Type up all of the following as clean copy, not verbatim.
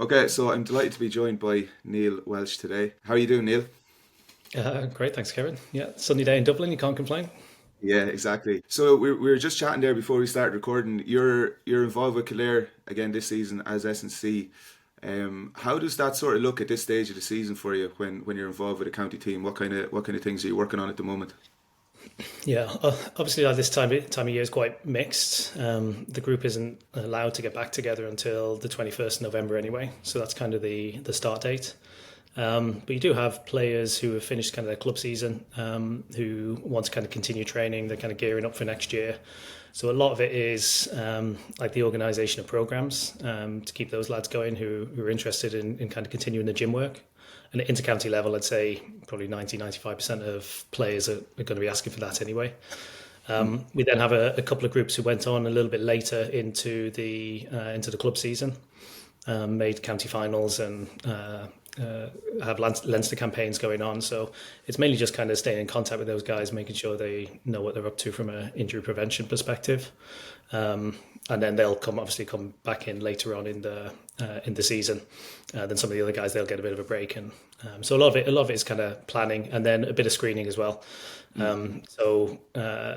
Okay, so I'm delighted to be joined by Neil Welch today. How are you doing, Neil? Great, thanks, Kevin. Yeah, sunny day in Dublin, you can't complain. Yeah, exactly. So we were just chatting there before we started recording. You're involved with Kildare again this season as S&C. How does that sort of look at this stage of the season for you when you're involved with a county team? What kind of things are you working on at the moment? Yeah, obviously, this time of year is quite mixed. The group isn't allowed to get back together until the 21st of November anyway, so that's kind of the start date. But you do have players who have finished kind of their club season, who want to kind of continue training. They're kind of gearing up for next year. So a lot of it is like the organisation of programs to keep those lads going who are interested in kind of continuing the gym work. And at intercounty level, I'd say probably 95% of players are going to be asking for that anyway. Mm. We then have a couple of groups who went on a little bit later into the club season, made county finals and have Leinster campaigns going on. So it's mainly just kind of staying in contact with those guys, making sure they know what they're up to from an injury prevention perspective. And then they'll obviously come back in later on in the season. Then some of the other guys, they'll get a bit of a break, and so a lot of it is kind of planning, and then a bit of screening as well. Mm.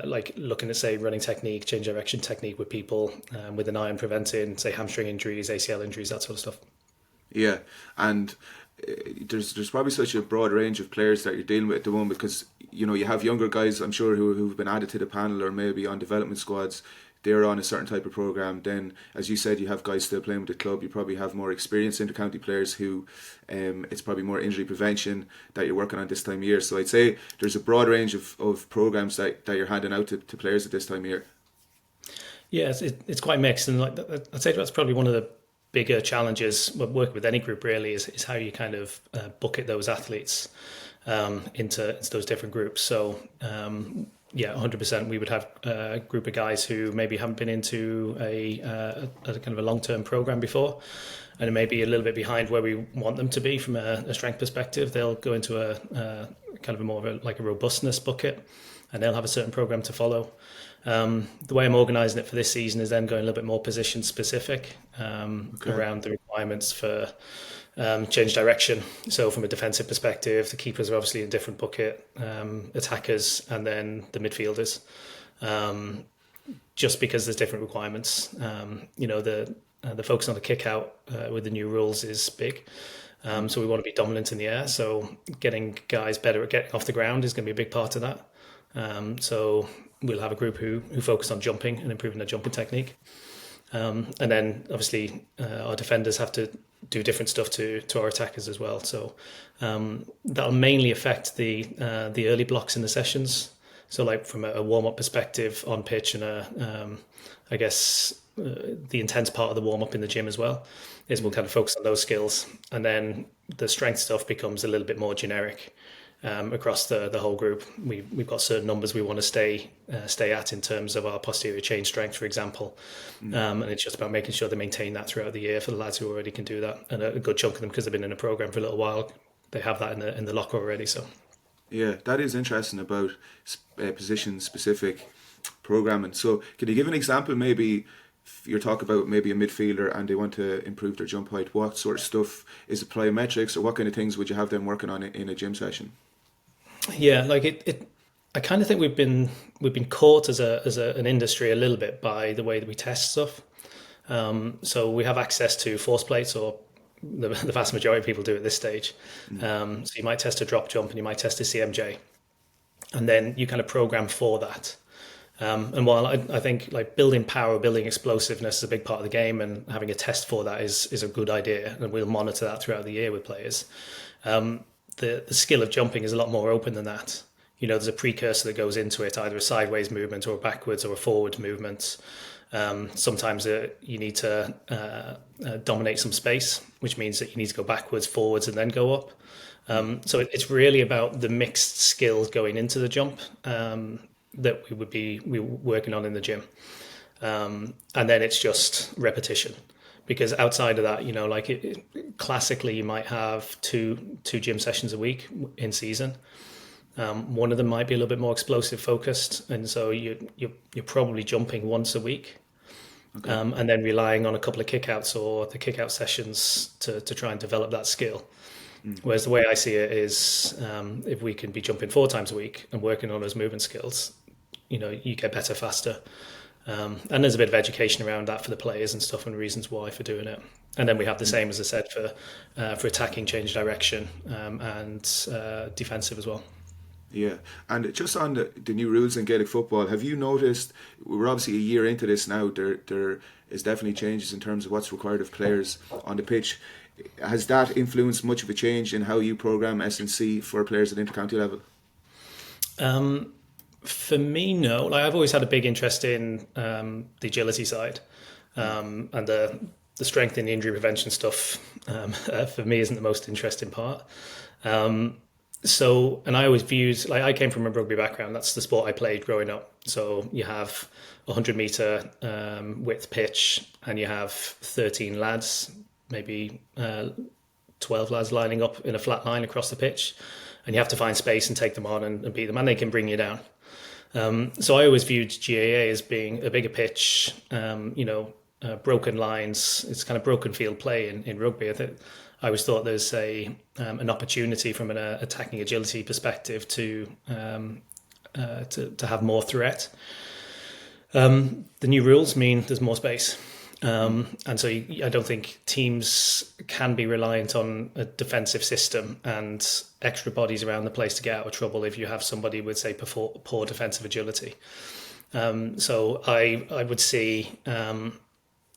Like looking at, say, running technique, change direction technique with people, with an eye on preventing, say, hamstring injuries, ACL injuries, that sort of stuff. Yeah, and there's probably such a broad range of players that you're dealing with at the moment because you have younger guys I'm sure who've been added to the panel or maybe on development squads. They're on a certain type of program. Then, as you said, you have guys still playing with the club. You probably have more experienced intercounty players who it's probably more injury prevention that you're working on this time of year. So I'd say there's a broad range of programs that you're handing out to players at this time of year. Yeah, it's quite mixed, and like I'd say that's probably one of the bigger challenges with working with any group really is how you kind of bucket those athletes into those different groups. So yeah, 100%. We would have a group of guys who maybe haven't been into a kind of a long-term program before, and it may be a little bit behind where we want them to be from a strength perspective. They'll go into a kind of a more of a robustness bucket, and they'll have a certain program to follow. The way I'm organising it for this season is then going a little bit more position specific Okay. around the requirements for change direction. So from a defensive perspective, the keepers are obviously a different bucket, attackers, and then the midfielders. Just because there's different requirements. The focus on the kick out with the new rules is big. Mm. So we want to be dominant in the air. So getting guys better at getting off the ground is going to be a big part of that. So we'll have a group who focus on jumping and improving their jumping technique. And then obviously our defenders have to do different stuff to our attackers as well. So that'll mainly affect the early blocks in the sessions. So like from a warm up perspective on pitch and I guess the intense part of the warm up in the gym as well is we'll Mm. kind of focus on those skills, and then the strength stuff becomes a little bit more generic across the whole group. We've got certain numbers we want to stay at in terms of our posterior chain strength, for example, Mm. and it's just about making sure they maintain that throughout the year for the lads who already can do that, and a good chunk of them because they've been in a program for a little while, they have that in the locker already. So Yeah, that is interesting about position specific programming. So, can you give an example? Maybe if you're talking about maybe a midfielder and they want to improve their jump height. What sort of stuff is it plyometrics, or what kind of things would you have them working on in a gym session? yeah, like it I kind of think we've been caught as an industry a little bit by the way that we test stuff. So we have access to force plates, or the vast majority of people do at this stage. Mm. So you might test a drop jump and you might test a CMJ, and then you kind of program for that. And while I think like building power, building explosiveness is a big part of the game, and having a test for that is a good idea, and we'll monitor that throughout the year with players. The skill of jumping is a lot more open than that. There's a precursor that goes into it, either a sideways movement or a backwards or a forward movement. Sometimes you need to dominate some space, which means that you need to go backwards, forwards, and then go up. So it's really about the mixed skills going into the jump that we were working on in the gym, and then it's just repetition. Because outside of that, classically you might have two gym sessions a week in season. One of them might be a little bit more explosive focused, and so you're probably jumping once a week. Okay. and then relying on a couple of kickouts or the kickout sessions to try and develop that skill. Whereas the way I see it is, if we can be jumping 4 times a week and working on those movement skills, you get better faster. And there's a bit of education around that for the players and stuff, and reasons why for doing it. And then we have the same, as I said, for attacking, change direction, and defensive as well. Yeah, and just on the new rules in Gaelic football, have you noticed, we're obviously a year into this now, there is definitely changes in terms of what's required of players on the pitch. Has that influenced much of a change in how you program S&C for players at intercounty level? For me, no. Like, I've always had a big interest in the agility side, and the strength and injury prevention stuff. For me, isn't the most interesting part. And I always viewed, like, I came from a rugby background. That's the sport I played growing up. So you have 100 meter width pitch, and you have 13 lads, maybe 12 lads lining up in a flat line across the pitch, and you have to find space and take them on and beat them, and they can bring you down. So I always viewed GAA as being a bigger pitch, broken lines. It's kind of broken field play in rugby. I always thought there's an opportunity from an attacking agility perspective to have more threat. The new rules mean there's more space. And so I don't think teams can be reliant on a defensive system and extra bodies around the place to get out of trouble if you have somebody with, say, poor defensive agility. So I would see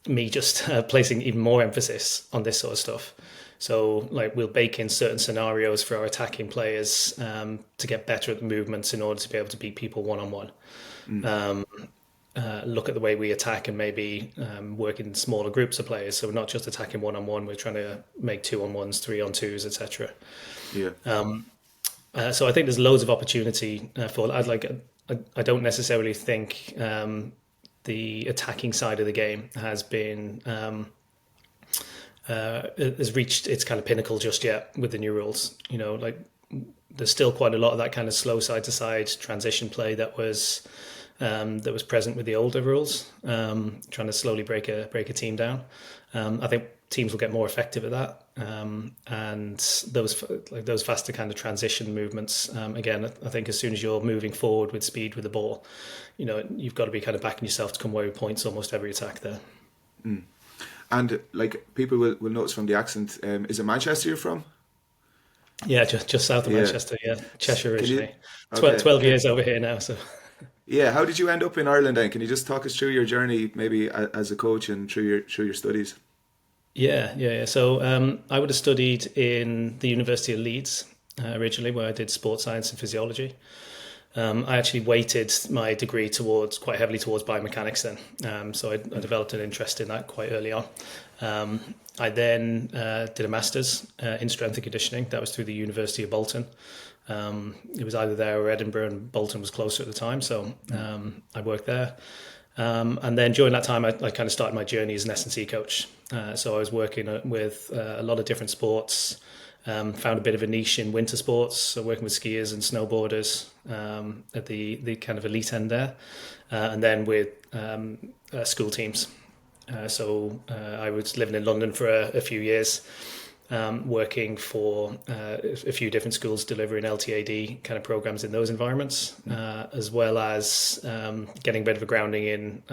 me just placing even more emphasis on this sort of stuff. So, like, we'll bake in certain scenarios for our attacking players to get better at the movements in order to be able to beat people one-on-one. Look at the way we attack and maybe work in smaller groups of players. So we're not just attacking one-on-one, we're trying to make 2-on-1s, 3-on-2s, etc. Yeah. So I think there's loads of opportunity for that. I don't necessarily think the attacking side of the game has been has reached its kind of pinnacle just yet with the new rules. There's still quite a lot of that kind of slow side-to-side transition play that was present with the older rules, trying to slowly break a team down. I think teams will get more effective at that, and those faster kind of transition movements. Again, I think as soon as you're moving forward with speed with the ball, you've got to be kind of backing yourself to come away with points almost every attack there. And like, people will notice from the accent, is it Manchester you're from? Yeah, just south of Manchester. Yeah, Cheshire originally. 12 years over here now. So. Yeah, how did you end up in Ireland then? Can you just talk us through your journey, maybe as a coach and through your studies? Yeah. So I would have studied in the University of Leeds originally, where I did sports science and physiology. I actually weighted my degree quite heavily towards biomechanics then. So I developed an interest in that quite early on. I then did a master's in strength and conditioning. That was through the University of Bolton. It was either there or Edinburgh, and Bolton was closer at the time. So I worked there. And then during that time, I kind of started my journey as an S&C coach. So I was working with a lot of different sports. Found a bit of a niche in winter sports, so working with skiers and snowboarders at the kind of elite end there, and then with school teams. So I was living in London for a few years, working for a few different schools, delivering LTAD kind of programs in those environments, as well as getting a bit of a grounding in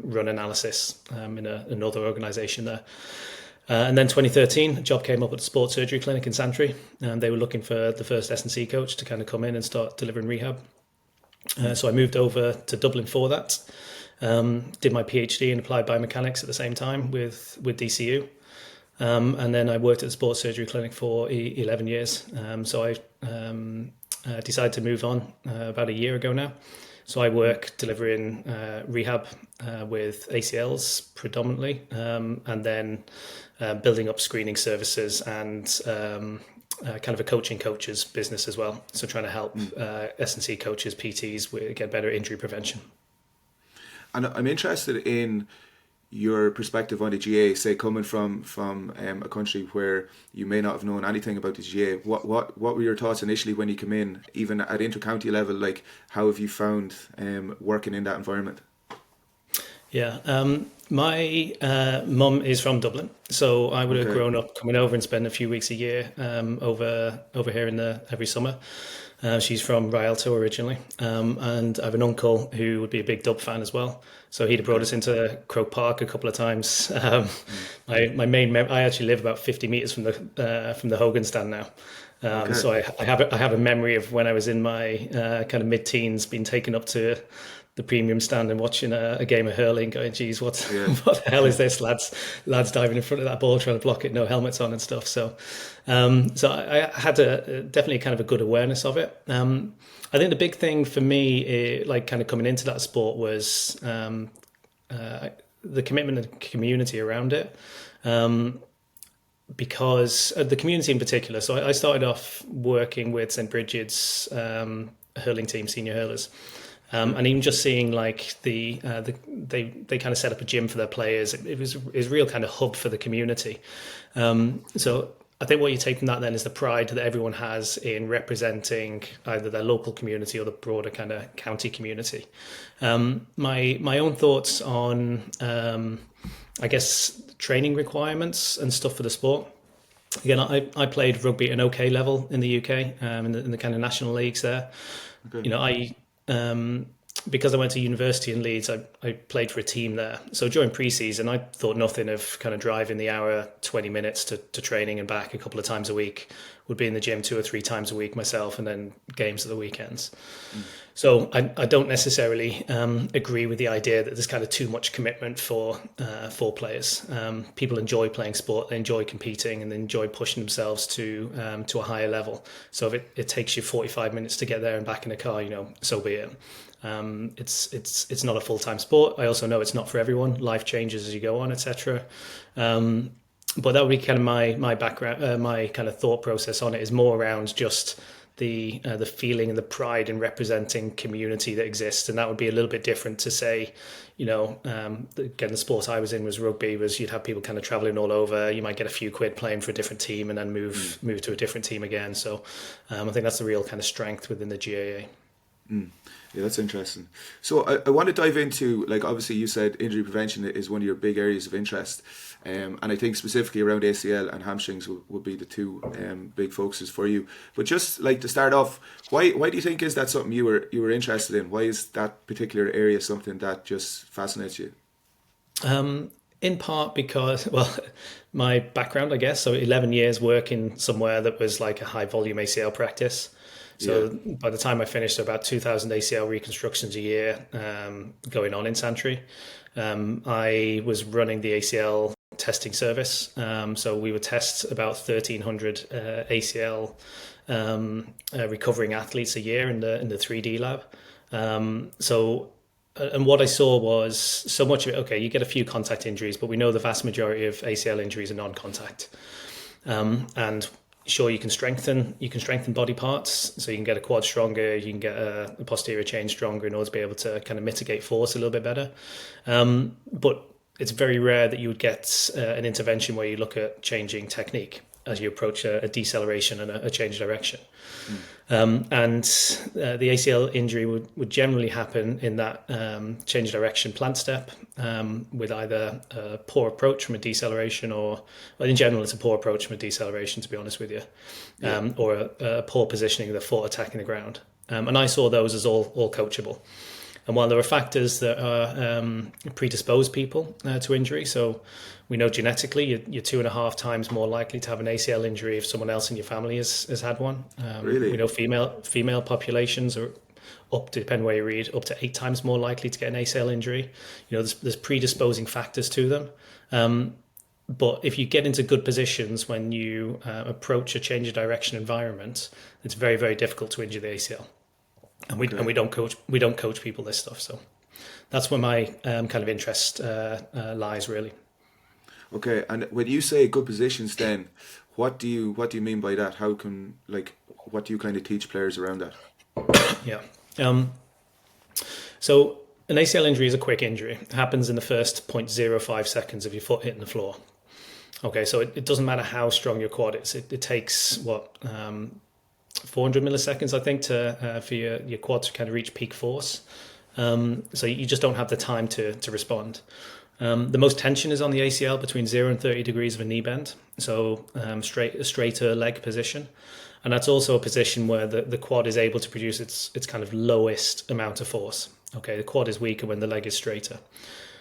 run analysis in another organisation there. And then 2013, a job came up at a sports surgery clinic in Santry, and they were looking for the first S&C coach to kind of come in and start delivering rehab. So I moved over to Dublin for that, did my PhD in applied biomechanics at the same time with DCU. And then I worked at the sports surgery clinic for 11 years. So I decided to move on about a year ago now. So I work delivering rehab with ACLs predominantly, and then building up screening services and kind of a coaches business as well. So trying to help S&C coaches, PTs, get better injury prevention. And I'm interested in your perspective on the GA, say coming from a country where you may not have known anything about the GA. What were your thoughts initially when you came in, even at intercounty level? Like, how have you found working in that environment? Yeah. My mum is from Dublin, so I would have Okay. grown up coming over and spending a few weeks a year over here in the every summer. She's from Rialto originally, and I have an uncle who would be a big Dub fan as well. So he'd have brought Okay. us into Croke Park a couple of times. Mm. I actually live about 50 meters from the Hogan stand now. Okay. So I have a memory of when I was in my kind of mid-teens, being taken up to the premium stand and watching a game of hurling, going, "Geez, what Yeah. what the hell is this, lads? Lads diving in front of that ball, trying to block it, no helmets on and stuff." So I had definitely kind of a good awareness of it. I think the big thing for me, like kind of coming into that sport, was the commitment and community around it. Because the community in particular. So I started off working with St Bridget's hurling team, senior hurlers, Yeah. and even just seeing like they kind of set up a gym for their players. It was a real kind of hub for the community. So I think what you take from that then is the pride that everyone has in representing either their local community or the broader kind of county community. My own thoughts on I guess training requirements and stuff for the sport. Again, I played rugby at an okay level in the UK, in the kind of national leagues there. Okay. You know, because I went to university in Leeds, I played for a team there. So during pre-season, I thought nothing of kind of driving the hour, 20 minutes to training and back a couple of times a week. Would be in the gym 2 or 3 times a week myself, and then games at the weekends. So I don't necessarily agree with the idea that there's kind of too much commitment for players. People enjoy playing sport, they enjoy competing, and they enjoy pushing themselves to a higher level. So if it takes you 45 minutes to get there and back in a car, so be it. It's not a full-time sport. I also know it's not for everyone. Life changes as you go on, etc. But that would be kind of my background, my kind of thought process on it is more around just the feeling and the pride in representing community that exists, and that would be a little bit different to say, again, the sport I was in was rugby. Was you'd have people kind of traveling all over. You might get a few quid playing for a different team and then move to a different team again. So I think that's the real kind of strength within the GAA. Yeah, that's interesting. So I want to dive into, like, obviously you said injury prevention is one of your big areas of interest, and I think specifically around ACL and hamstrings would be the two big focuses for you. But just like to start off, why do you think is that something you were interested in? Why is that particular area something that just fascinates you? In part because, well, my background, I guess, so 11 years working somewhere that was like a high volume ACL practice. Yeah. So by the time I finished, about 2,000 ACL reconstructions a year going on in Santry. I was running the ACL testing service. So we would test about 1,300 ACL recovering athletes a year in the 3D lab. And what I saw was so much of it, okay, you get a few contact injuries, but we know the vast majority of ACL injuries are non-contact. And sure, you can strengthen body parts, so you can get a quad stronger, you can get a posterior chain stronger in order to be able to kind of mitigate force a little bit better. But it's very rare that you would get an intervention where you look at changing technique as you approach a deceleration and a change of direction. And the ACL injury would generally happen in that change of direction plant step with either a poor approach from a deceleration well, in general, it's a poor approach from a deceleration, to be honest with you, or a poor positioning of the foot attacking the ground. And I saw those as all coachable. And while there are factors that predispose people to injury, so we know genetically you're 2.5 times more likely to have an ACL injury if someone else in your family has had one. Really? We know female populations are up to, depending where you read, up to 8 times more likely to get an ACL injury. There's predisposing factors to them. But if you get into good positions when you approach a change of direction environment, it's very, very difficult to injure the ACL. And we don't coach people this stuff. So that's where my kind of interest lies, really. Okay, and when you say good positions, then what do you mean by that? What do you kind of teach players around that? Yeah. So an ACL injury is a quick injury. It happens in the first 0.05 seconds of your foot hitting the floor. Okay, so it doesn't matter how strong your quad is. It takes 400 milliseconds, I think, for your quad to kind of reach peak force. So you just don't have the time to respond. The most tension is on the ACL between 0 and 30 degrees of a knee bend, so a straighter leg position. And that's also a position where the quad is able to produce its kind of lowest amount of force. Okay, the quad is weaker when the leg is straighter.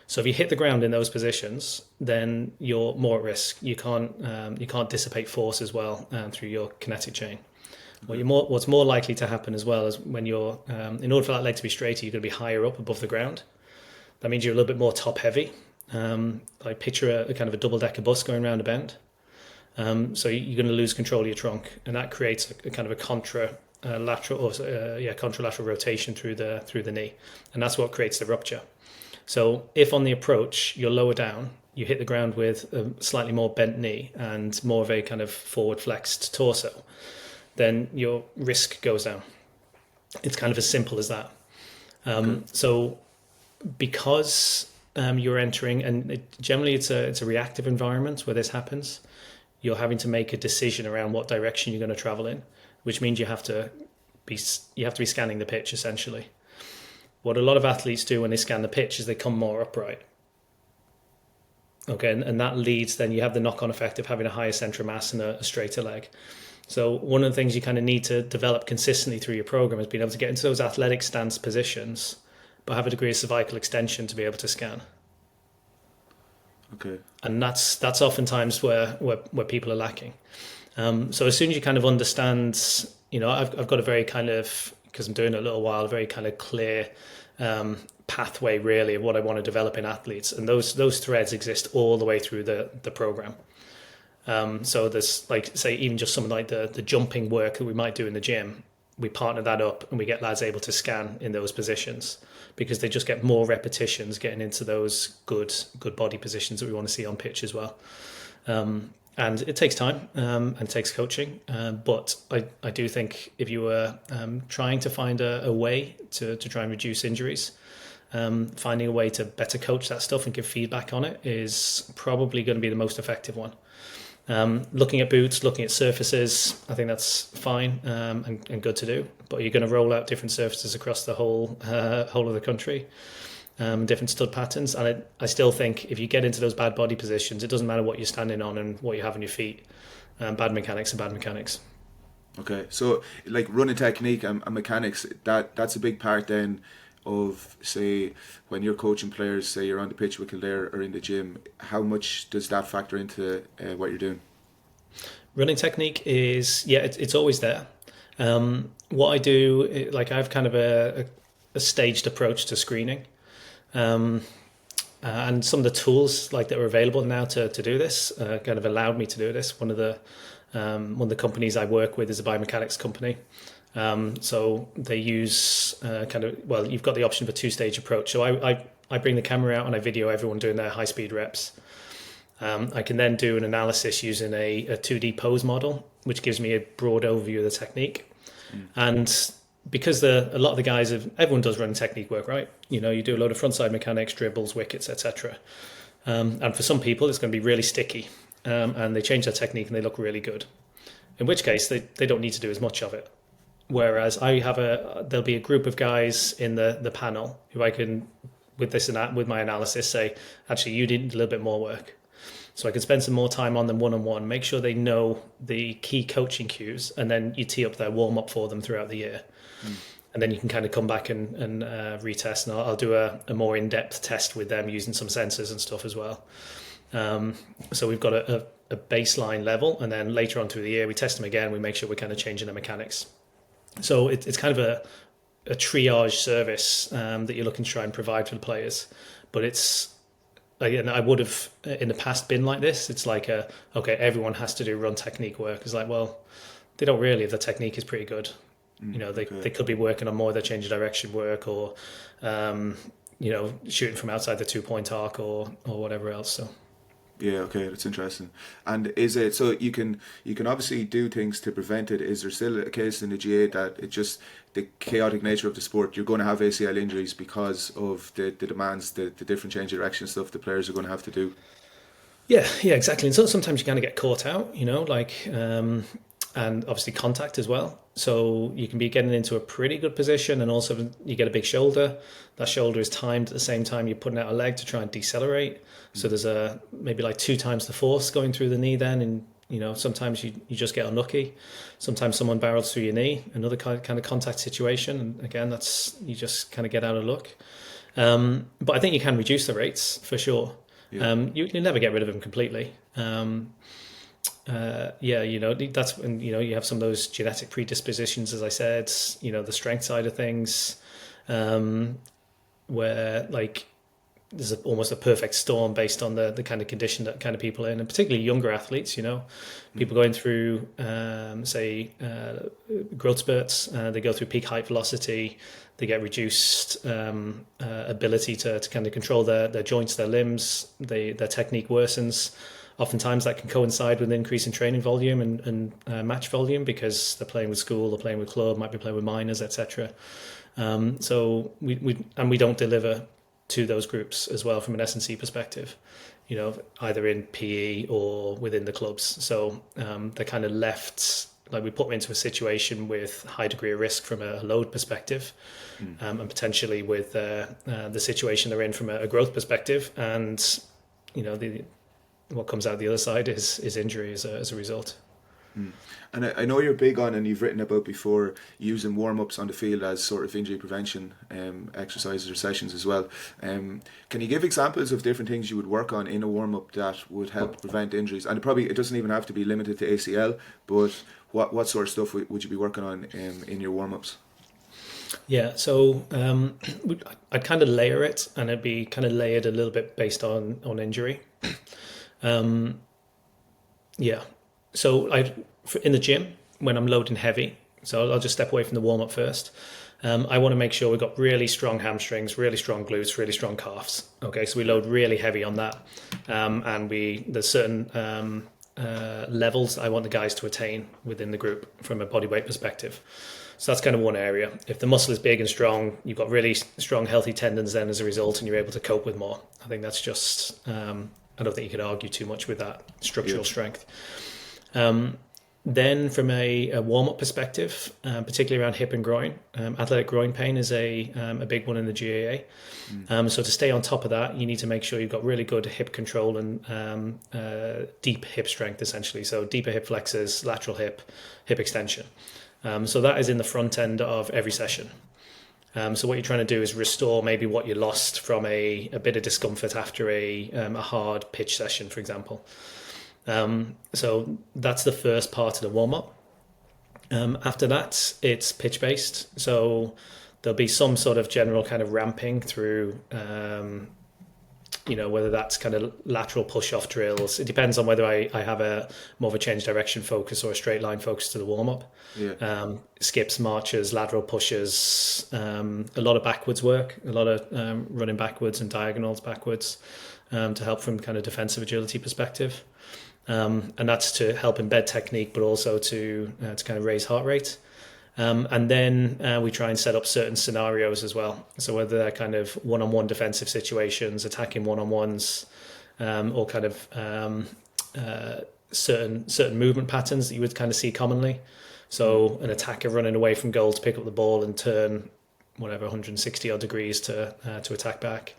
So if you hit the ground in those positions, then you're more at risk. You can't dissipate force as well through your kinetic chain. What's more likely to happen as well is when you're, in order for that leg to be straighter, you're going to be higher up above the ground. That means you're a little bit more top heavy. Like picture a kind of a double-decker bus going around a bend. So you're going to lose control of your trunk, and that creates a kind of a contralateral rotation through the knee, and that's what creates the rupture. So if on the approach you're lower down, you hit the ground with a slightly more bent knee and more of a kind of forward flexed torso, then your risk goes down. It's kind of as simple as that. So because you're entering, and generally it's a reactive environment where this happens, you're having to make a decision around what direction you're going to travel in, which means you have to be scanning the pitch essentially. What a lot of athletes do when they scan the pitch is they come more upright. Okay, and that leads, then you have the knock-on effect of having a higher centre of mass and a straighter leg. So one of the things you kind of need to develop consistently through your program is being able to get into those athletic stance positions, but have a degree of cervical extension to be able to scan. Okay. And that's oftentimes where people are lacking. So as soon as you kind of understand, I've got a very kind of, because I'm doing it a little while, a very kind of clear pathway really of what I want to develop in athletes, and those threads exist all the way through the program. So there's, like, say, even just something like the jumping work that we might do in the gym, we partner that up and we get lads able to scan in those positions because they just get more repetitions getting into those good body positions that we want to see on pitch as well. And it takes time and it takes coaching, but I do think if you were trying to find a way to try and reduce injuries, finding a way to better coach that stuff and give feedback on it is probably going to be the most effective one. Looking at boots, looking at surfaces, I think that's fine and good to do, but you're going to roll out different surfaces across the whole of the country. Different stud patterns, and I still think if you get into those bad body positions, it doesn't matter what you're standing on and what you have on your feet. Bad mechanics are bad mechanics. Okay, so like running technique and mechanics, that's a big part then of, say, when you're coaching players, say you're on the pitch with Kildare or in the gym, how much does that factor into what you're doing? Running technique is, it's always there. What I do, like, I have kind of a staged approach to screening. And some of the tools like that are available now to do this kind of allowed me to do this. One of the companies I work with is a biomechanics company. So they use you've got the option of a two-stage approach. So I bring the camera out and I video everyone doing their high-speed reps. I can then do an analysis using a 2D pose model, which gives me a broad overview of the technique. And because a lot of the guys everyone does running technique work, right? You do a load of frontside mechanics, dribbles, wickets, etc. And for some people, it's going to be really sticky, and they change their technique and they look really good. In which case, they don't need to do as much of it. Whereas there'll be a group of guys in the panel who I can, with my analysis, say, actually, you need a little bit more work. So I can spend some more time on them one-on-one, make sure they know the key coaching cues, and then you tee up their warm-up for them throughout the year. And then you can kind of come back and retest, and I'll do a more in-depth test with them using some sensors and stuff as well. So we've got a baseline level, and then later on through the year we test them again, we make sure we're kind of changing the mechanics. So it's kind of a triage service that you're looking to try and provide for the players. But it's, again, I would have in the past been like this. It's like, okay, everyone has to do run technique work. It's like, well, they don't really if the technique is pretty good. They could be working on more of their change of direction work or, shooting from outside the 2-point arc or whatever else. So. Yeah, okay, that's interesting. And is it so you can obviously do things to prevent it? Is there still a case in the GA that it's just the chaotic nature of the sport? You're going to have ACL injuries because of the demands, the different change of direction stuff the players are going to have to do. Yeah, exactly. And so sometimes you kind of get caught out. and obviously contact as well. So you can be getting into a pretty good position, and also you get a big shoulder. That shoulder is timed at the same time you're putting out a leg to try and decelerate. So there's maybe like 2 times the force going through the knee then, and sometimes you just get unlucky. Sometimes someone barrels through your knee, another kind of contact situation, and again you just kind of get out of luck. But I think you can reduce the rates for sure. Yeah. You never get rid of them completely. That's when you have some of those genetic predispositions, as I said. The strength side of things, where like there's almost a perfect storm based on the kind of condition that kind of people are in, and particularly younger athletes. People going through growth spurts. They go through peak height velocity. They get reduced ability to kind of control their joints, their limbs. Their technique worsens. Oftentimes that can coincide with an increase in training volume and match volume, because they're playing with school, they're playing with club, might be playing with minors, etc. So we don't deliver to those groups as well from an S&C perspective, either in PE or within the clubs. So they're kind of left, like we put them into a situation with high degree of risk from a load perspective, and potentially with the situation they're in from a growth perspective, and what comes out the other side is injury as a result. And I know you're big on, and you've written about before, using warm-ups on the field as sort of injury prevention exercises or sessions as well. Can you give examples of different things you would work on in a warm-up that would help prevent injuries? And it doesn't even have to be limited to ACL, but what sort of stuff would you be working on in your warm-ups? Yeah, so I'd kind of layer it, and it'd be kind of layered a little bit based on injury. So in the gym, when I'm loading heavy, so I'll just step away from the warm-up first. I want to make sure we've got really strong hamstrings, really strong glutes, really strong calves. Okay, so we load really heavy on that, and there's certain levels I want the guys to attain within the group from a body weight perspective. So that's kind of one area. If the muscle is big and strong, you've got really strong, healthy tendons then as a result, and you're able to cope with more. I think that's just, I don't think you could argue too much with that structural strength. Then from a warm-up perspective, particularly around hip and groin, athletic groin pain is a big one in the GAA. So to stay on top of that, you need to make sure you've got really good hip control and deep hip strength, essentially. So deeper hip flexors, lateral hip extension. So that is in the front end of every session. So what you're trying to do is restore maybe what you lost from a bit of discomfort after a hard pitch session, for example. So that's the first part of the warm-up. After that, it's pitch-based. So there'll be some sort of general kind of ramping through, whether that's kind of lateral push-off drills. It depends on whether I have more of a change direction focus or a straight line focus to the warm-up. Yeah. Skips, marches, lateral pushes, a lot of backwards work, a lot of running backwards and diagonals backwards to help from kind of defensive agility perspective. And that's to help embed technique, but also to kind of raise heart rate. And then we try and set up certain scenarios as well. So whether they're kind of one-on-one defensive situations, attacking one-on-ones, or kind of certain movement patterns that you would kind of see commonly. So an attacker running away from goal to pick up the ball and turn 160 odd degrees to attack back.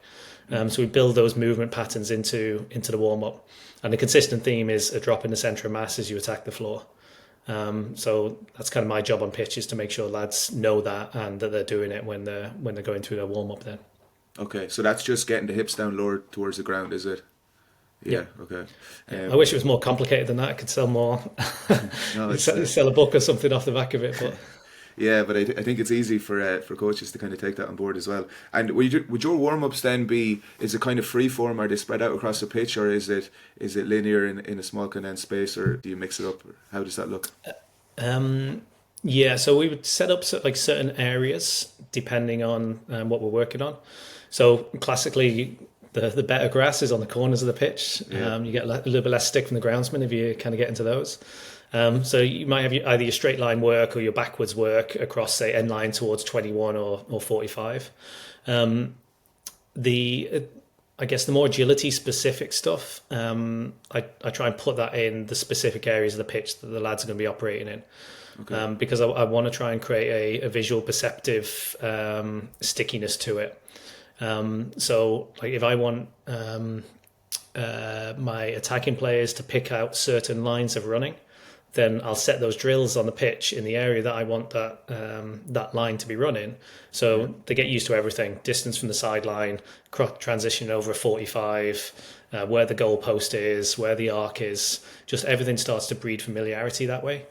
So we build those movement patterns into the warm-up. And the consistent theme is a drop in the centre of mass as you attack the floor. So that's kind of my job on pitch, is to make sure lads know that, and that they're doing it when they're going through their warm-up then. Okay, so that's just getting the hips down lower towards the ground, is it? Yeah. Okay. I wish it was more complicated than that. I could sell more. Sell a book or something off the back of it, but... Yeah, but I think it's easy for coaches to kind of take that on board as well. And would your warm-ups then be, is it kind of free form? Are they spread out across the pitch, or is it linear in a small condensed space, or do you mix it up? How does that look? Yeah, so we would set up like certain areas depending on what we're working on. So classically, the better grass is on the corners of the pitch. Yeah. You get a little bit less stick from the groundsman if you kind of get into those. So you might have either your straight line work or your backwards work across, say, end line towards 21 or 45. I guess the more agility specific stuff, I try and put that in the specific areas of the pitch that the lads are going to be operating in. Okay. Because I want to try and create a visual perceptive stickiness to it. So like if I want my attacking players to pick out certain lines of running, then I'll set those drills on the pitch in the area that I want that line to be running. So they get used to everything: distance from the sideline, transition over a 45, where the goal post is, where the arc is. Just everything starts to breed familiarity that way,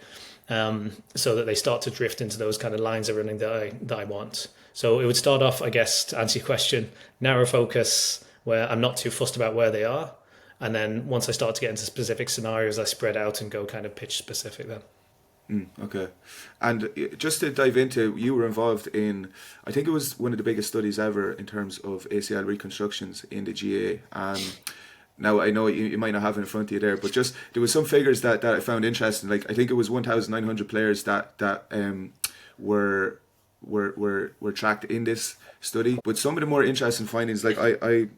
so that they start to drift into those kind of lines of running that I want. So it would start off, I guess, to answer your question, narrow focus, where I'm not too fussed about where they are. And then once I start to get into specific scenarios, I spread out and go kind of pitch specific then. Okay. And just to dive into, you were involved in, I think it was one of the biggest studies ever in terms of ACL reconstructions in the GA. Now, I know you might not have it in front of you there, but just there was some figures that I found interesting. Like, I think it was 1,900 players that were tracked in this study. But some of the more interesting findings, like I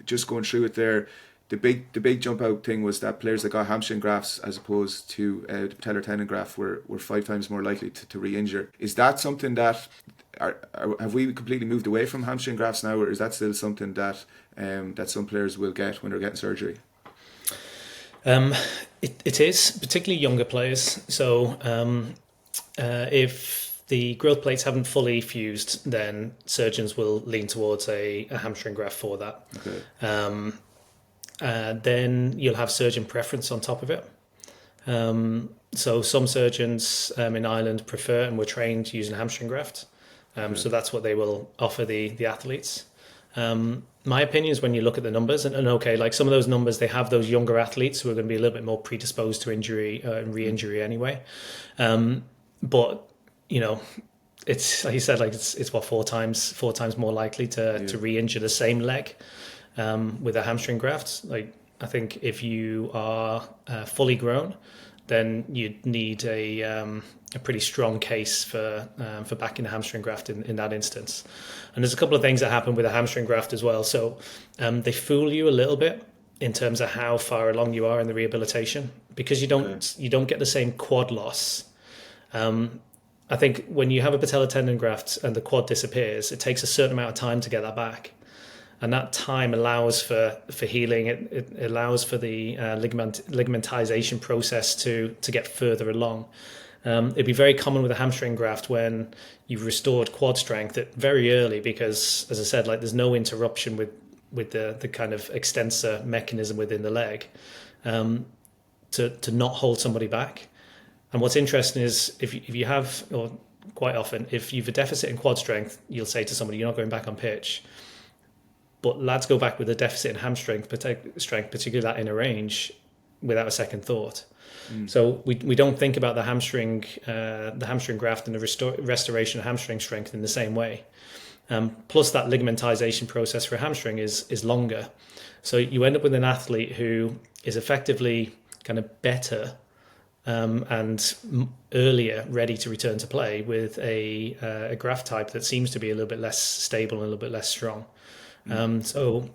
just going through it there, the big jump out thing was that players that got hamstring grafts as opposed to the patellar tendon graft were 5 times more likely to re-injure. Is that something that have we completely moved away from hamstring grafts now, or is that still something that that some players will get when they're getting surgery? It is, particularly younger players. So if the growth plates haven't fully fused, then surgeons will lean towards a hamstring graft for that. Okay. Then you'll have surgeon preference on top of it. So some surgeons in Ireland prefer and were trained using a hamstring graft. So that's what they will offer the athletes. My opinion is when you look at the numbers, and okay, like some of those numbers, they have those younger athletes who are going to be a little bit more predisposed to injury and re-injury anyway. But you know, it's like you said, like it's what four times more likely to re-injure the same leg with a hamstring graft. Like I think if you are fully grown, then you'd need a pretty strong case for backing a hamstring graft in that instance. And there's a couple of things that happen with a hamstring graft as well. So they fool you a little bit in terms of how far along you are in the rehabilitation, because you don't get the same quad loss. I think when you have a patellar tendon graft and the quad disappears, it takes a certain amount of time to get that back. And that time allows for healing. It allows for the ligamentization process to get further along. It'd be very common with a hamstring graft when you've restored quad strength that very early, because, as I said, like there's no interruption with the kind of extensor mechanism within the leg, to not hold somebody back. And what's interesting is if you have, or quite often, if you've a deficit in quad strength, you'll say to somebody, you're not going back on pitch. But lads go back with a deficit in hamstring strength, particularly that inner range, without a second thought. So we don't think about the hamstring graft and the restoration of hamstring strength in the same way. Plus that ligamentization process for a hamstring is longer. So you end up with an athlete who is effectively kind of better and earlier ready to return to play with a graft type that seems to be a little bit less stable and a little bit less strong. So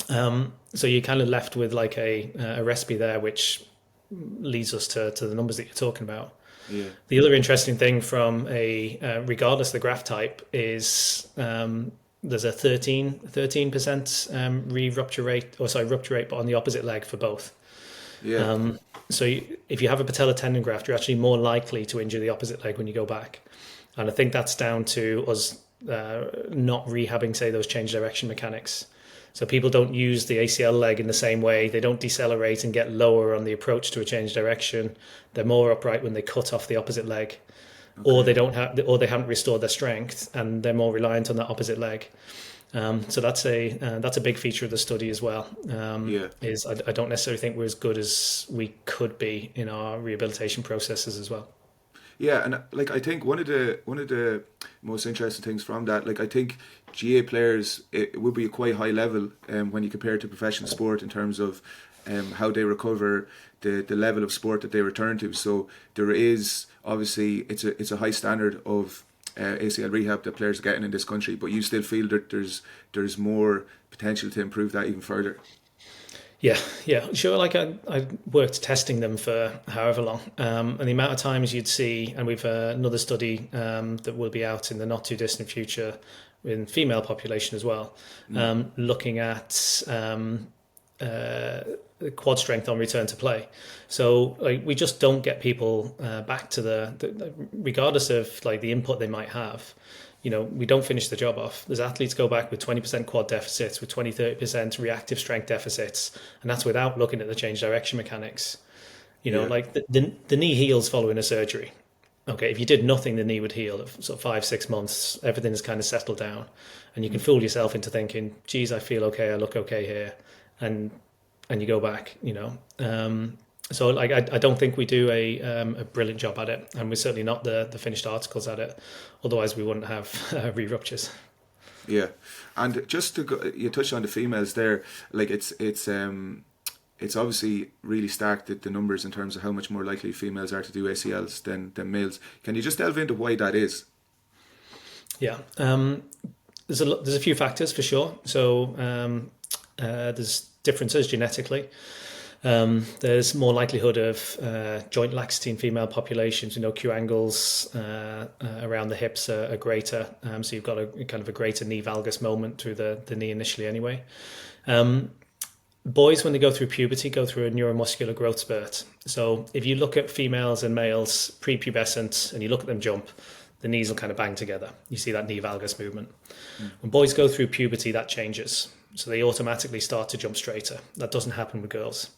you're kind of left with like a recipe there, which leads us to the numbers that you're talking about. Yeah. The other interesting thing from regardless of the graft type is there's a 13% rupture rate, but on the opposite leg for both. Yeah. So if you have a patellar tendon graft, you're actually more likely to injure the opposite leg when you go back. And I think that's down to us not rehabbing, say, those change direction mechanics. So people don't use the ACL leg in the same way. They don't decelerate and get lower on the approach to a change direction. They're more upright when they cut off the opposite leg, or they haven't restored their strength and they're more reliant on that opposite leg. So that's a big feature of the study as well. Is I don't necessarily think we're as good as we could be in our rehabilitation processes as well. Yeah, and like I think one of the most interesting things from that, like I think GA players, it would be a quite high level when you compare it to professional sport in terms of how they recover, the level of sport that they return to. So there is obviously it's a high standard of ACL rehab that players are getting in this country, but you still feel that there's more potential to improve that even further. Yeah, sure. Like I worked testing them for however long, and the amount of times you'd see, and we've another study that will be out in the not too distant future in female population as well, looking at quad strength on return to play. So like we just don't get people back to regardless of like the input they might have. We don't finish the job off. There's athletes go back with 20% quad deficits, with 20-30% reactive strength deficits, and that's without looking at the change direction mechanics. Like the knee heals following a surgery. Okay, if you did nothing, the knee would heal. Sort of 5-6 months, everything's kind of settled down, and you can fool yourself into thinking, "Geez, I feel okay, I look okay here," and you go back. So like I don't think we do a brilliant job at it, and we're certainly not the finished articles at it. Otherwise, we wouldn't have re-ruptures. Yeah, and just you touched on the females there. Like it's obviously really stark that the numbers in terms of how much more likely females are to do ACLs than males. Can you just delve into why that is? Yeah, there's a few factors for sure. So there's differences genetically. There's more likelihood of joint laxity in female populations. Q angles around the hips are greater, so you've got a kind of a greater knee valgus moment through the knee initially anyway. Boys, when they go through puberty, go through a neuromuscular growth spurt. So if you look at females and males prepubescent and you look at them jump, the knees will kind of bang together. You see that knee valgus movement. When boys go through puberty, that changes. So they automatically start to jump straighter. That doesn't happen with girls.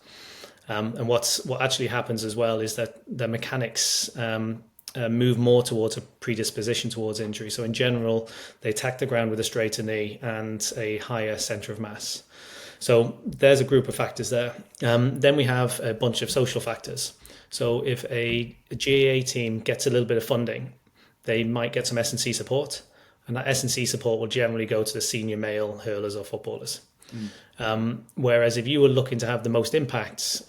And what actually happens as well is that the mechanics move more towards a predisposition towards injury. So in general, they attack the ground with a straighter knee and a higher center of mass. So there's a group of factors there. Then we have a bunch of social factors. So if a GAA team gets a little bit of funding, they might get some S&C support. And that S&C support will generally go to the senior male hurlers or footballers. Whereas if you were looking to have the most impact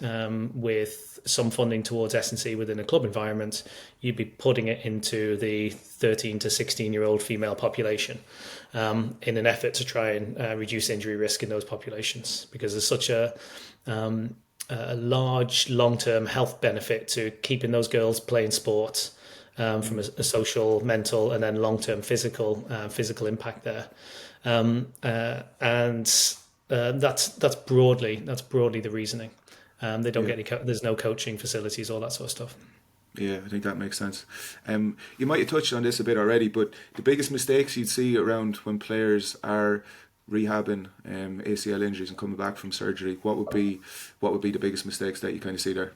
with some funding towards S&C within a club environment, you'd be putting it into the 13 to 16-year-old female population in an effort to try and reduce injury risk in those populations, because there's such a large long-term health benefit to keeping those girls playing sport from a social, mental, and then long-term physical impact there. That's broadly the reasoning. They don't get any. There's no coaching facilities, all that sort of stuff. Yeah, I think that makes sense. You might have touched on this a bit already, but the biggest mistakes you'd see around when players are rehabbing ACL injuries and coming back from surgery, what would be the biggest mistakes that you kind of see there?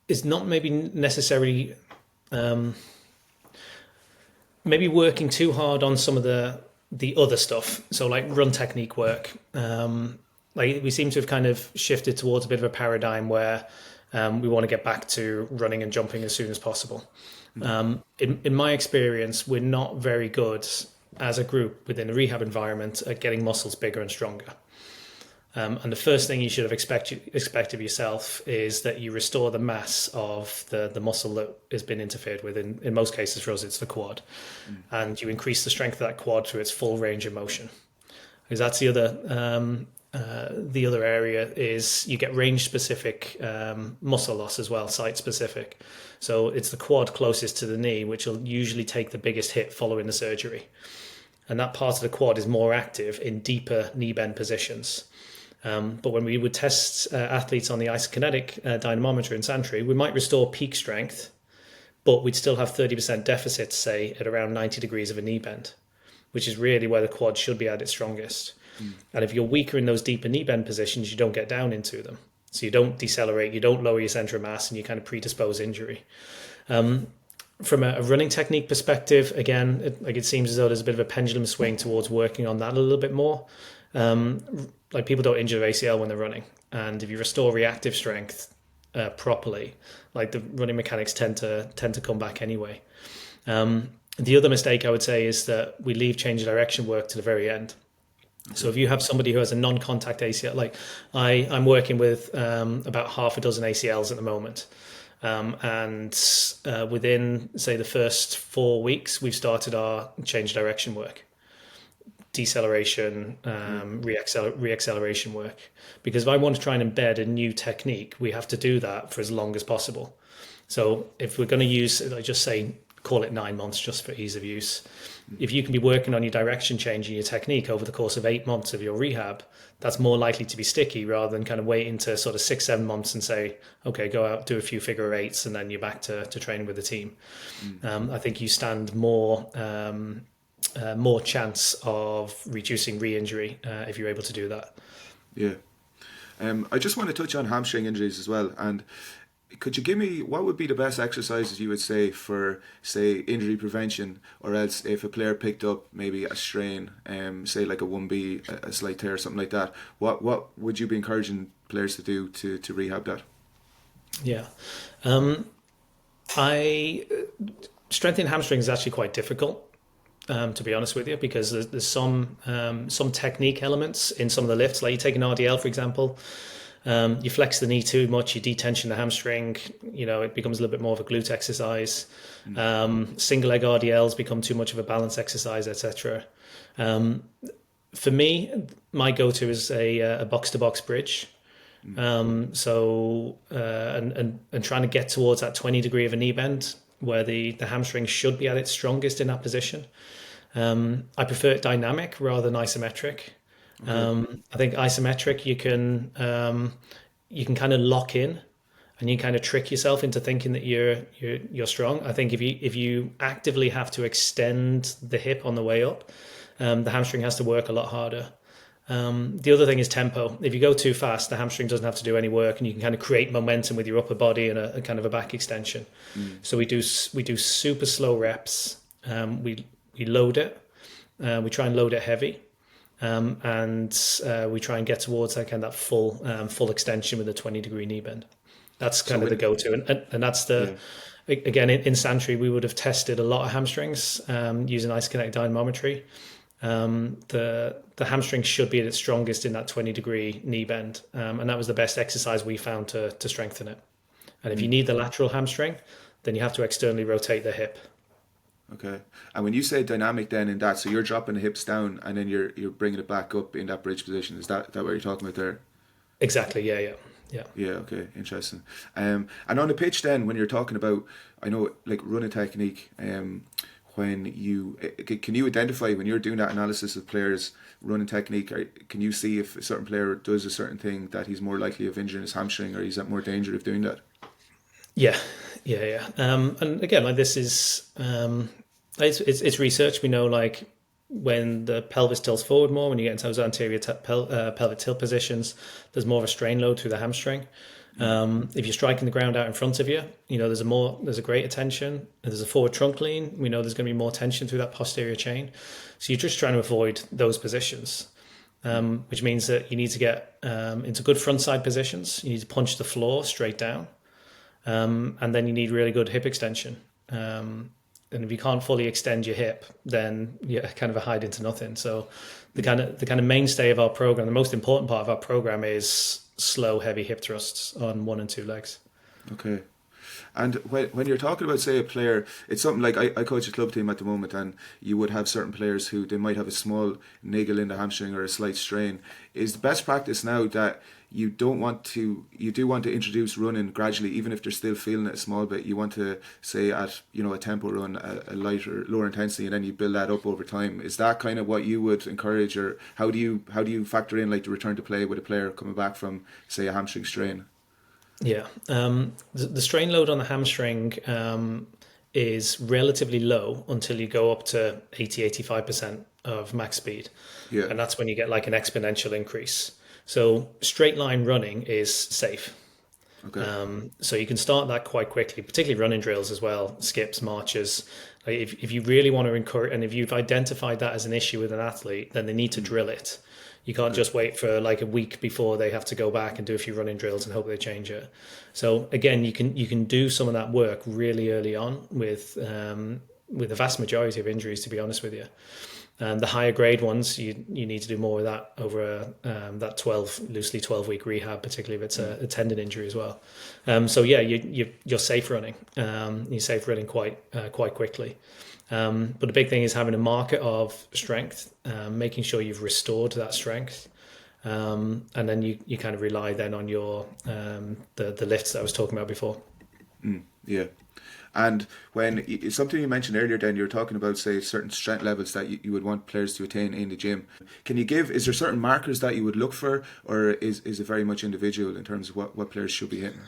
It's not maybe necessarily maybe working too hard on some of the other stuff. So like run technique work. Like we seem to have kind of shifted towards a bit of a paradigm where we want to get back to running and jumping as soon as possible. In my experience, we're not very good as a group within a rehab environment at getting muscles bigger and stronger. And the first thing you should have expect of yourself is that you restore the mass of the muscle that has been interfered with. In most cases for us, it's the quad. And you increase the strength of that quad through its full range of motion. Because that's the other area is you get range-specific muscle loss as well, site-specific. So it's the quad closest to the knee, which will usually take the biggest hit following the surgery. And that part of the quad is more active in deeper knee bend positions. But when we would test athletes on the isokinetic dynamometer in Santry, we might restore peak strength, but we'd still have 30% deficits, say, at around 90 degrees of a knee bend, which is really where the quad should be at its strongest. And if you're weaker in those deeper knee bend positions, you don't get down into them. So you don't decelerate, you don't lower your center of mass, and you kind of predispose injury. From a running technique perspective, again, it seems as though there's a bit of a pendulum swing towards working on that a little bit more. Like people don't injure their ACL when they're running, and if you restore reactive strength properly, like the running mechanics tend to come back anyway. The other mistake I would say is that we leave change of direction work to the very end. So if you have somebody who has a non-contact ACL, like I'm working with about half a dozen ACLs at the moment, And within, say, the first 4 weeks, we've started our change direction work, deceleration, reacceleration work. Because if I want to try and embed a new technique, we have to do that for as long as possible. So if we're going to use, I just say, call it 9 months just for ease of use. If you can be working on your direction change and your technique over the course of 8 months of your rehab, that's more likely to be sticky rather than kind of waiting to sort of 6-7 months and say, okay, go out, do a few figure eights, and then you're back to training with the team. I think you stand more chance of reducing re-injury if you're able to do that. Yeah. I just want to touch on hamstring injuries as well. And could you give me what would be the best exercises you would say for, say, injury prevention, or else if a player picked up maybe a strain, say like a 1B, a slight tear, something like that, what would you be encouraging players to do to rehab that? Yeah. Strengthening hamstrings is actually quite difficult. To be honest with you, because there's some technique elements in some of the lifts. Like you take an RDL, for example, you flex the knee too much, you detension the hamstring, it becomes a little bit more of a glute exercise. Single leg RDLs become too much of a balance exercise, etc. For me, my go-to is a box-to-box bridge. And trying to get towards that 20 degree of a knee bend where the hamstring should be at its strongest in that position. I prefer it dynamic rather than isometric. Okay. I think isometric you can kind of lock in, and you kind of trick yourself into thinking that you're strong. I think if you actively have to extend the hip on the way up, the hamstring has to work a lot harder. The other thing is tempo. If you go too fast, the hamstring doesn't have to do any work, and you can kind of create momentum with your upper body and a kind of a back extension. So we do super slow reps. We load it. We try and load it heavy, and we try and get towards that full extension with a 20 degree knee bend. That's kind of the go-to, and that's the. Yeah. Again, in Santry, we would have tested a lot of hamstrings using isokinetic dynamometry. The hamstring should be at its strongest in that 20 degree knee bend, and that was the best exercise we found to strengthen it. And if you need the lateral hamstring, then you have to externally rotate the hip. Okay. And when you say dynamic then in that, so you're dropping the hips down and then you're bringing it back up in that bridge position. Is that what you're talking about there? Exactly. Yeah. Yeah. Okay. Interesting. And on the pitch then, when you're talking about, I know like running technique, when you can you identify when you're doing that analysis of players' running technique, can you see if a certain player does a certain thing that he's more likely of injuring his hamstring, or he's at more danger of doing that? Yeah. And again, like this is it's research. We know like when the pelvis tilts forward more, when you get into those anterior pelvic tilt positions, there's more of a strain load through the hamstring. If you're striking the ground out in front of you, there's a greater tension. There's a forward trunk lean. We know there's going to be more tension through that posterior chain. So you're just trying to avoid those positions, which means that you need to get into good front side positions. You need to punch the floor straight down, and then you need really good hip extension. And if you can't fully extend your hip, then you're kind of a hide into nothing. So the kind of mainstay of our program, the most important part of our program is slow, heavy hip thrusts on 1 and 2 legs. Okay. And when you're talking about, say, a player, it's something like I coach a club team at the moment, and you would have certain players who they might have a small niggle in the hamstring or a slight strain. Is the best practice now that you do want to introduce running gradually, even if they're still feeling it a small bit? You want to say at a tempo run, a lighter, lower intensity, and then you build that up over time. Is that kind of what you would encourage, or how do you factor in like the return to play with a player coming back from, say, a hamstring strain? Yeah, the strain load on the hamstring is relatively low until you go up to 80-85% of max speed. Yeah. And that's when you get like an exponential increase. So straight line running is safe. Okay. So you can start that quite quickly, particularly running drills as well, skips, marches. Like if you really want to encourage, and if you've identified that as an issue with an athlete, then they need to drill it. You can't just wait for like a week before they have to go back and do a few running drills and hope they change it. So again, you can do some of that work really early on with the vast majority of injuries, to be honest with you. The higher grade ones, you need to do more of that over that 12-week rehab, particularly if it's a tendon injury as well. So yeah, you're safe running. You're safe running quite quickly. But the big thing is having a marker of strength, making sure you've restored that strength. And then you kind of rely then on your the lifts that I was talking about before. Yeah. And when something you mentioned earlier, then you were talking about, say, certain strength levels that you would want players to attain in the gym. Is there certain markers that you would look for, or is it very much individual in terms of what players should be hitting?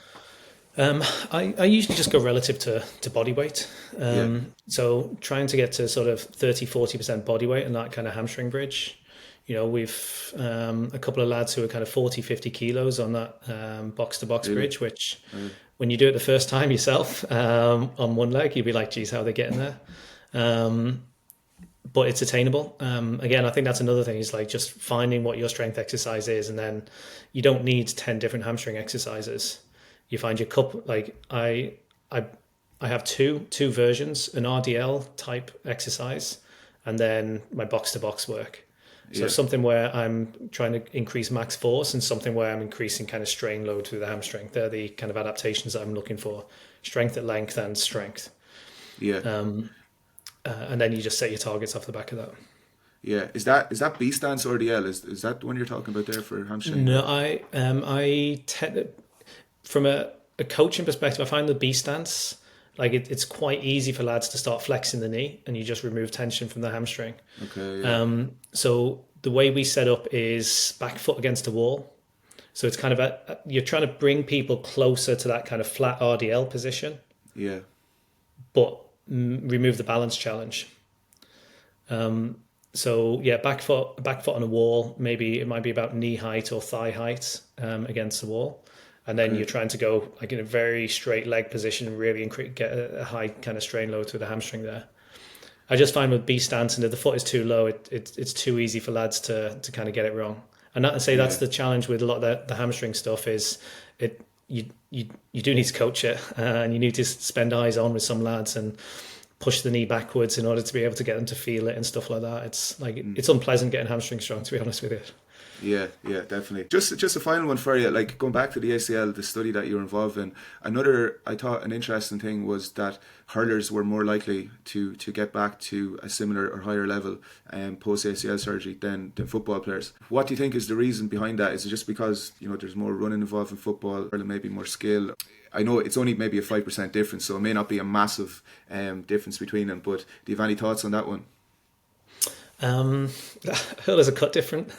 I usually just go relative to body weight. So trying to get to sort of 30-40% body weight and that kind of hamstring bridge. We've a couple of lads who are kind of 40-50 kilos on that box-to-box bridge, which when you do it the first time yourself on one leg, you'd be like, geez, how are they getting there? But it's attainable. Again, I think that's another thing, is like just finding what your strength exercise is, and then you don't need 10 different hamstring exercises. You find your couple, like I have two versions, an RDL type exercise, and then my box-to-box work. So something where I'm trying to increase max force, and something where I'm increasing kind of strain load through the hamstring. They're the kind of adaptations that I'm looking for: strength at length and strength. Yeah. And then you just set your targets off the back of that. Yeah. Is that B stance RDL? Is that the one you're talking about there for hamstring? No, from a coaching perspective, I find the B stance, like it's quite easy for lads to start flexing the knee, and you just remove tension from the hamstring. Okay. Yeah. So the way we set up is back foot against the wall. So it's kind of you're trying to bring people closer to that kind of flat RDL position. Yeah. But remove the balance challenge. So yeah, back foot on a wall. Maybe it might be about knee height or thigh height against the wall. And then you're trying to go like in a very straight leg position and really get a high kind of strain load through the hamstring there. I just find with B stance, and if the foot is too low, it's too easy for lads to kind of get it wrong. And not to say that's the challenge with a lot of the hamstring stuff, is you do need to coach it, and you need to spend eyes on with some lads and push the knee backwards in order to be able to get them to feel it and stuff like that. It's like it's unpleasant getting hamstring strong, to be honest with you. Yeah, definitely. Just a final one for you. Like going back to the ACL, the study that you were involved in. I thought an interesting thing was that hurlers were more likely to get back to a similar or higher level post ACL surgery than football players. What do you think is the reason behind that? Is it just because there's more running involved in football, or maybe more skill? I know it's only maybe a 5% difference, so it may not be a massive difference between them. But do you have any thoughts on that one? Hurlers are cut different.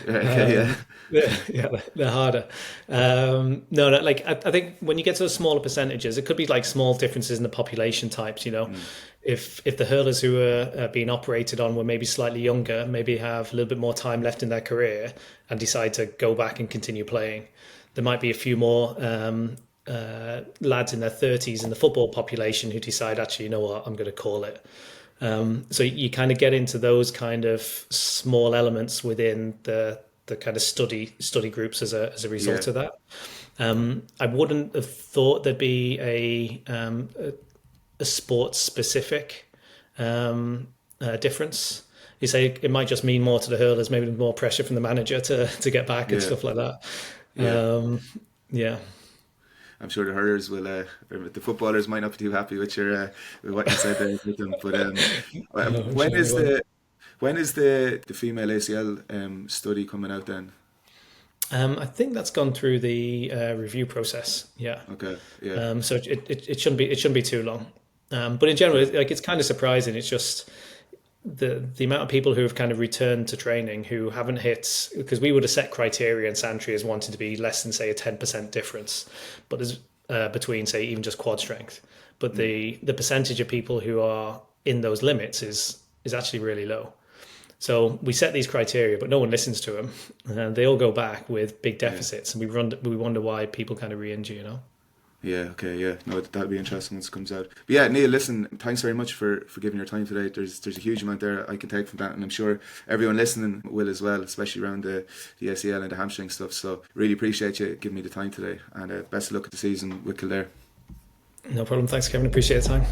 Okay, they're harder. I think when you get to the smaller percentages, it could be like small differences in the population types. If the hurlers who are being operated on were maybe slightly younger, maybe have a little bit more time left in their career and decide to go back and continue playing, there might be a few more lads in their 30s in the football population who decide, actually, you know what, I'm going to call it. So you kind of get into those kind of small elements within the kind of study groups as a result of that. I wouldn't have thought there'd be a sports specific difference. You say it might just mean more to the hurlers, maybe more pressure from the manager to get back and stuff like that. I'm sure the hurlers will. The footballers might not be too happy with with what you said there with them. But when is the female ACL study coming out then? I think that's gone through the review process. Yeah. Okay. Yeah. So it shouldn't be too long. But in general, it's kind of surprising. It's just the amount of people who have kind of returned to training who haven't hit, because we would have set criteria in Santry as wanting to be less than, say, a 10% difference, but there's between, say, even just quad strength. But the percentage of people who are in those limits is actually really low. So we set these criteria, but no one listens to them. And they all go back with big deficits, and we wonder why people kind of re-injure, Yeah, okay, yeah. No, that'll be interesting once it comes out. But yeah, Neil, listen, thanks very much for giving your time today. There's a huge amount there I can take from that, and I'm sure everyone listening will as well, especially around the ACL and the hamstring stuff. So really appreciate you giving me the time today, and best of luck at the season with Kildare. No problem. Thanks, Kevin. Appreciate the time.